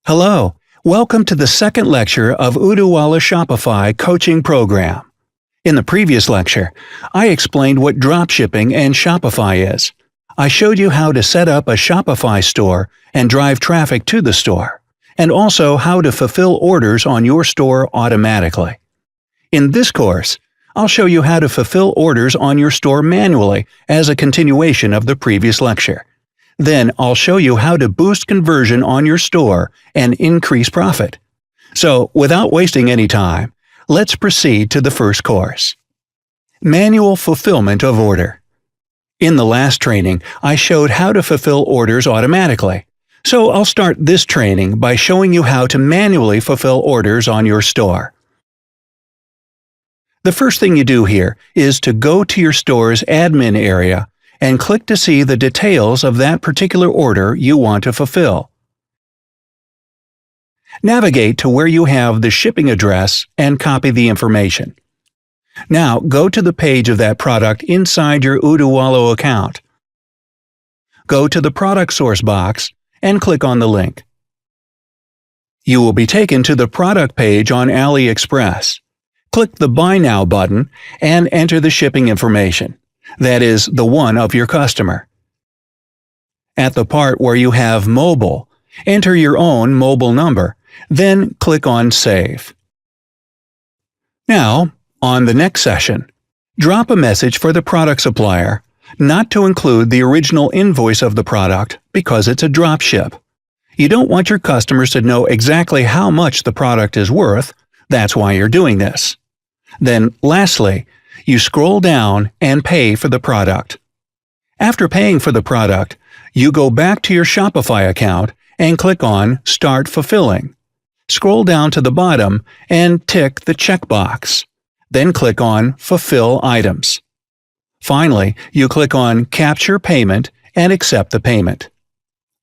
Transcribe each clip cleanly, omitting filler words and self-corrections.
Hello, welcome to the second lecture of uduala Shopify coaching program. In the previous lecture, I explained what dropshipping and Shopify is. I showed you how to set up a Shopify store and drive traffic to the store, and also how to fulfill orders on your store automatically. In this course, I'll show you how to fulfill orders on your store manually as a continuation of the previous lecture. Then I'll show you how to boost conversion on your store and increase profit. So, without wasting any time, let's proceed to the first course. Manual fulfillment of order. In the last training, I showed how to fulfill orders automatically. So I'll start this training by showing you how to manually fulfill orders on your store. The first thing you do here is to go to your store's admin area and click to see the details of that particular order you want to fulfill. Navigate to where you have the shipping address and copy the information. Now go to the page of that product inside your uduala account. Go to the product source box and click on the link. You will be taken to the product page on AliExpress. Click the Buy Now button and enter the shipping information. That is, the one of your customer. At the part where you have mobile, enter your own mobile number, then click on Save. Now, on the next session, drop a message for the product supplier not to include the original invoice of the product because it's a dropship. You don't want your customers to know exactly how much the product is worth, that's why you're doing this. Then, lastly, you scroll down and pay for the product. After paying for the product, you go back to your Shopify account and click on Start Fulfilling. Scroll down to the bottom and tick the checkbox. Then click on Fulfill Items. Finally, you click on Capture Payment and accept the payment.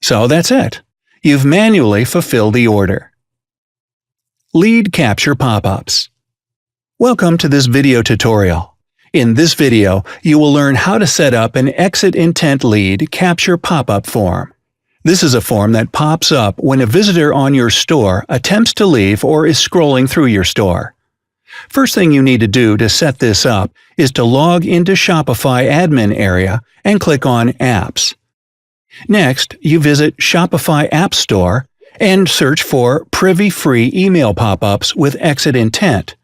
So that's it. You've manually fulfilled the order. Lead Capture Pop-ups. Welcome to this video tutorial. In this video, you will learn how to set up an Exit Intent Lead Capture pop-up form. This is a form that pops up when a visitor on your store attempts to leave or is scrolling through your store. First thing you need to do to set this up is to log into Shopify admin area and click on Apps. Next, you visit Shopify App Store and search for Privy Free Email Pop-ups with Exit Intent.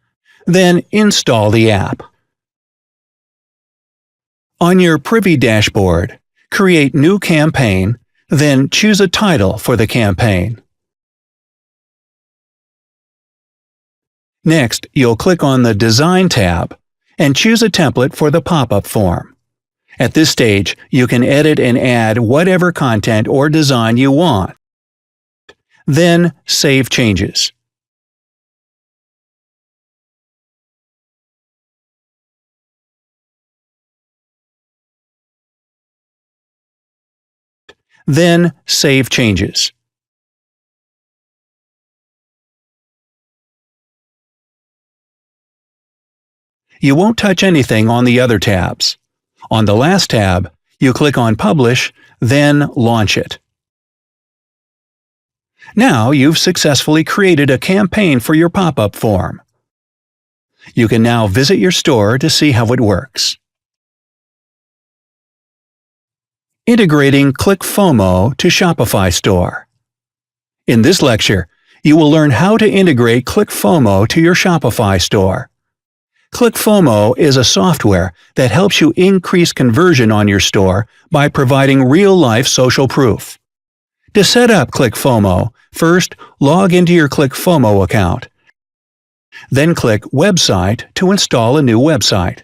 Then install the app. On your Privy dashboard, create New Campaign, then choose a title for the campaign. Next, you'll click on the Design tab and choose a template for the pop-up form. At this stage, you can edit and add whatever content or design you want. Then, save changes. Then, save changes. You won't touch anything on the other tabs. On the last tab, you click on Publish, then launch it. Now you've successfully created a campaign for your pop-up form. You can now visit your store to see how it works. Integrating ClickFOMO to Shopify Store. In this lecture, you will learn how to integrate ClickFOMO to your Shopify store. ClickFOMO is a software that helps you increase conversion on your store by providing real-life social proof. To set up ClickFOMO, first log into your ClickFOMO account. Then click Website to install a new website.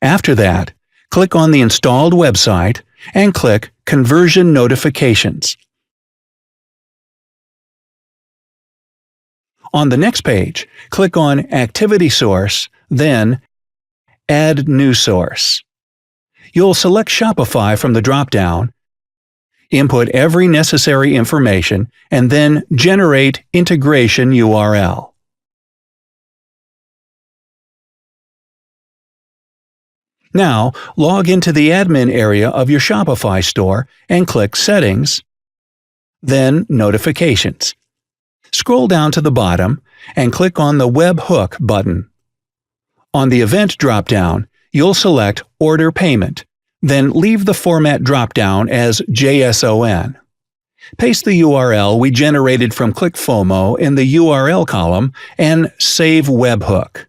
After that, click on the installed website and click Conversion Notifications. On the next page, click on Activity Source, then Add New Source. You'll select Shopify from the drop-down, input every necessary information, and then generate Integration URL. Now, log into the admin area of your Shopify store and click Settings, then Notifications. Scroll down to the bottom and click on the Web Hook button. On the Event drop-down, you'll select Order Payment, then leave the Format drop-down as JSON. Paste the URL we generated from ClickFOMO in the URL column and save webhook.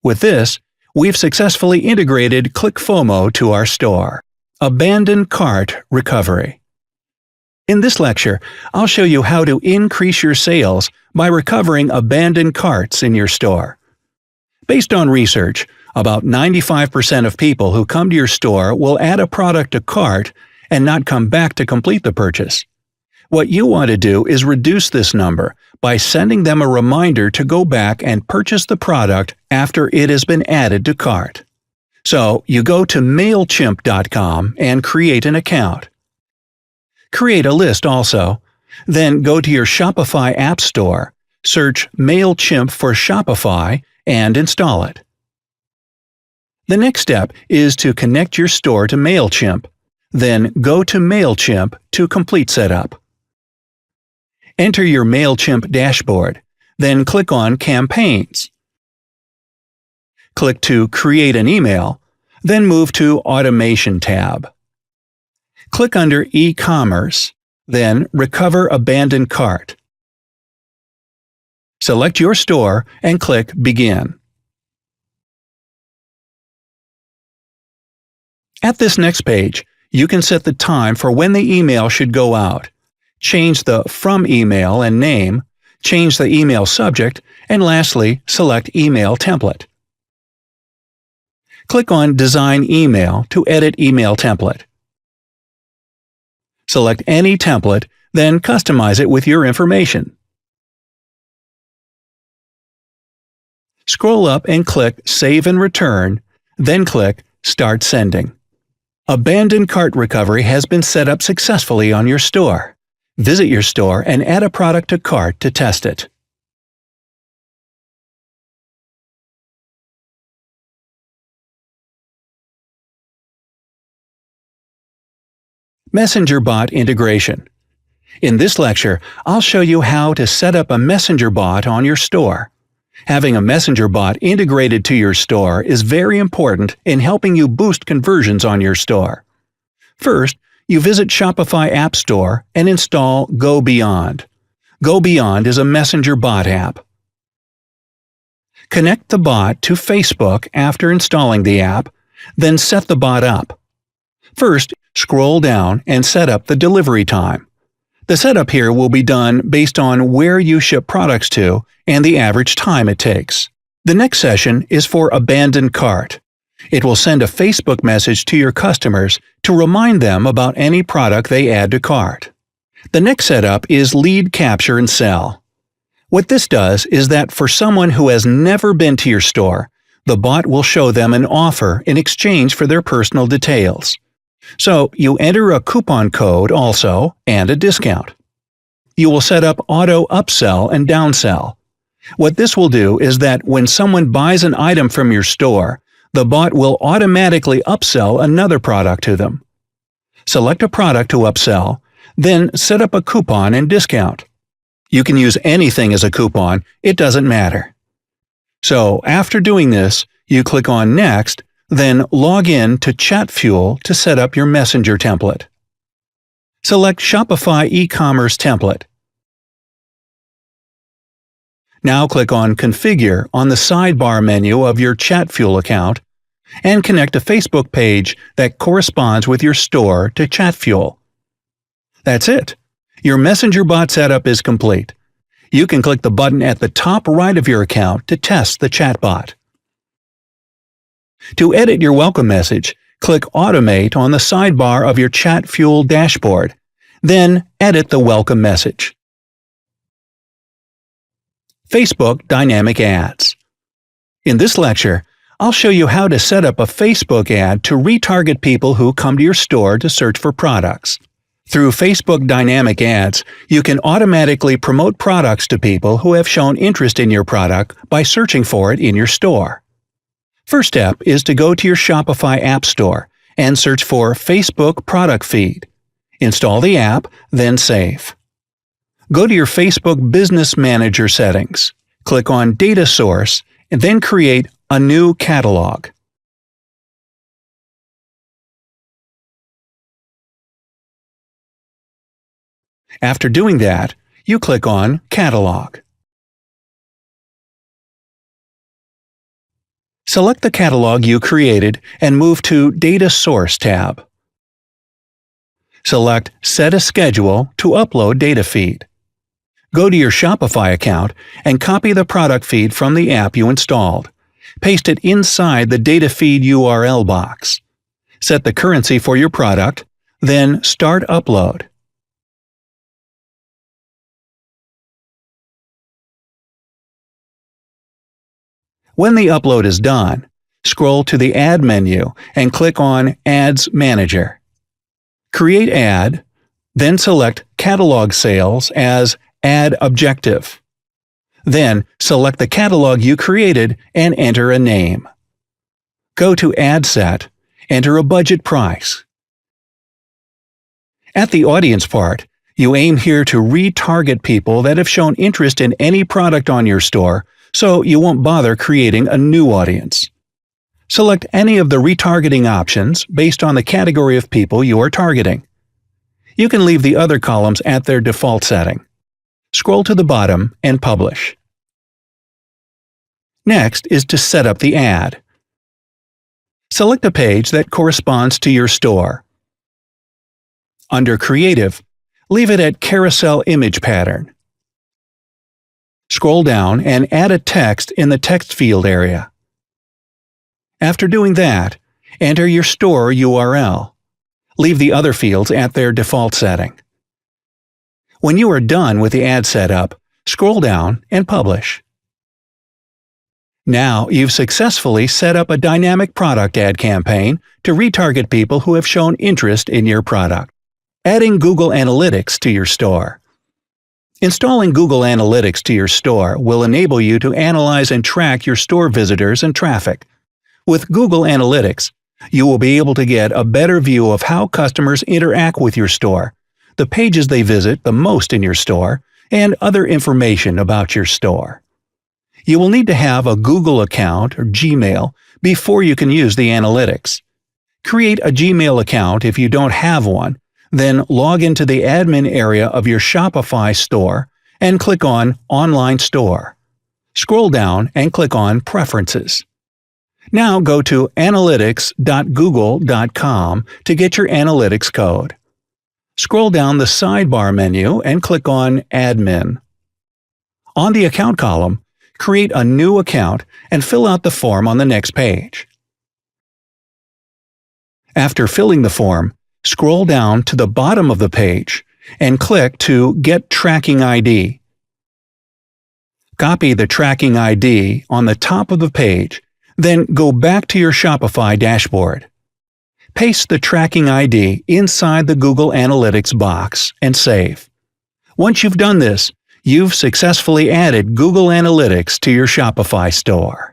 With this, we've successfully integrated ClickFOMO to our store. Abandoned Cart Recovery. In this lecture, I'll show you how to increase your sales by recovering abandoned carts in your store. Based on research, about 95% of people who come to your store will add a product to cart and not come back to complete the purchase. What you want to do is reduce this number by sending them a reminder to go back and purchase the product after it has been added to cart. So, you go to MailChimp.com and create an account. Create a list also. Then go to your Shopify App Store, search MailChimp for Shopify, and install it. The next step is to connect your store to MailChimp. Then go to MailChimp to complete setup. Enter your MailChimp dashboard, then click on Campaigns. Click to Create an Email, then move to Automation tab. Click under E-commerce, then Recover Abandoned Cart. Select your store and click Begin. At this next page, you can set the time for when the email should go out, change the From Email and name, change the email subject, and lastly, select Email Template. Click on Design Email to edit email template. Select any template, then customize it with your information. Scroll up and click Save and Return, then click Start Sending. Abandoned Cart Recovery has been set up successfully on your store. Visit your store and add a product to cart to test it. Messenger Bot Integration. In this lecture, I'll show you how to set up a Messenger bot on your store. Having a Messenger bot integrated to your store is very important in helping you boost conversions on your store. First, you visit Shopify App Store and install Go Beyond. Go Beyond is a Messenger bot app. Connect the bot to Facebook after installing the app, then set the bot up. First, scroll down and set up the delivery time. The setup here will be done based on where you ship products to and the average time it takes. The next session is for Abandoned Cart. It will send a Facebook message to your customers to remind them about any product they add to cart. The next setup is Lead Capture and Sell. What this does is that for someone who has never been to your store, the bot will show them an offer in exchange for their personal details. So you enter a coupon code also and a discount. You will set up auto upsell and downsell. What this will do is that when someone buys an item from your store, the bot will automatically upsell another product to them. Select a product to upsell, then set up a coupon and discount. You can use anything as a coupon, it doesn't matter. So after doing this, you click on Next, then log in to ChatFuel to set up your Messenger template. Select Shopify e-commerce template. Now click on Configure on the sidebar menu of your ChatFuel account and connect a Facebook page that corresponds with your store to ChatFuel. That's it. Your Messenger bot setup is complete. You can click the button at the top right of your account to test the chatbot. To edit your welcome message, click Automate on the sidebar of your ChatFuel dashboard, then edit the welcome message. Facebook Dynamic Ads. In this lecture, I'll show you how to set up a Facebook ad to retarget people who come to your store to search for products. Through Facebook Dynamic Ads, you can automatically promote products to people who have shown interest in your product by searching for it in your store. First step is to go to your Shopify App Store and search for Facebook Product Feed. Install the app, then save. Go to your Facebook Business Manager settings, click on Data Source, and then create a new catalog. After doing that, you click on Catalog. Select the catalog you created and move to Data Source tab. Select Set a Schedule to upload data feed. Go to your Shopify account and copy the product feed from the app you installed. Paste it inside the data feed URL box. Set the currency for your product, then Start Upload. When the upload is done, scroll to the Ad menu and click on Ads Manager. Create ad, then select Catalog Sales as Ad Objective. Then select the catalog you created and enter a name. Go to Ad Set, enter a budget price. At the audience part, you aim here to retarget people that have shown interest in any product on your store, so you won't bother creating a new audience. Select any of the retargeting options based on the category of people you are targeting. You can leave the other columns at their default setting. Scroll to the bottom and publish. Next is to set up the ad. Select a page that corresponds to your store. Under Creative, leave it at Carousel Image Pattern. Scroll down and add a text in the text field area. After doing that, enter your store URL. Leave the other fields at their default setting. When you are done with the ad setup, scroll down and publish. Now you've successfully set up a dynamic product ad campaign to retarget people who have shown interest in your product. Adding Google Analytics to your store. Installing Google Analytics to your store will enable you to analyze and track your store visitors and traffic. With Google Analytics, you will be able to get a better view of how customers interact with your store, the pages they visit the most in your store, and other information about your store. You will need to have a Google account or Gmail before you can use the analytics. Create a Gmail account if you don't have one, then log into the admin area of your Shopify store and click on Online Store. Scroll down and click on Preferences. Now go to analytics.google.com to get your analytics code. Scroll down the sidebar menu and click on Admin. On the Account column, create a new account and fill out the form on the next page. After filling the form, scroll down to the bottom of the page and click to Get Tracking ID. Copy the tracking ID on the top of the page, then go back to your Shopify dashboard. Paste the tracking ID inside the Google Analytics box and save. Once you've done this, you've successfully added Google Analytics to your Shopify store.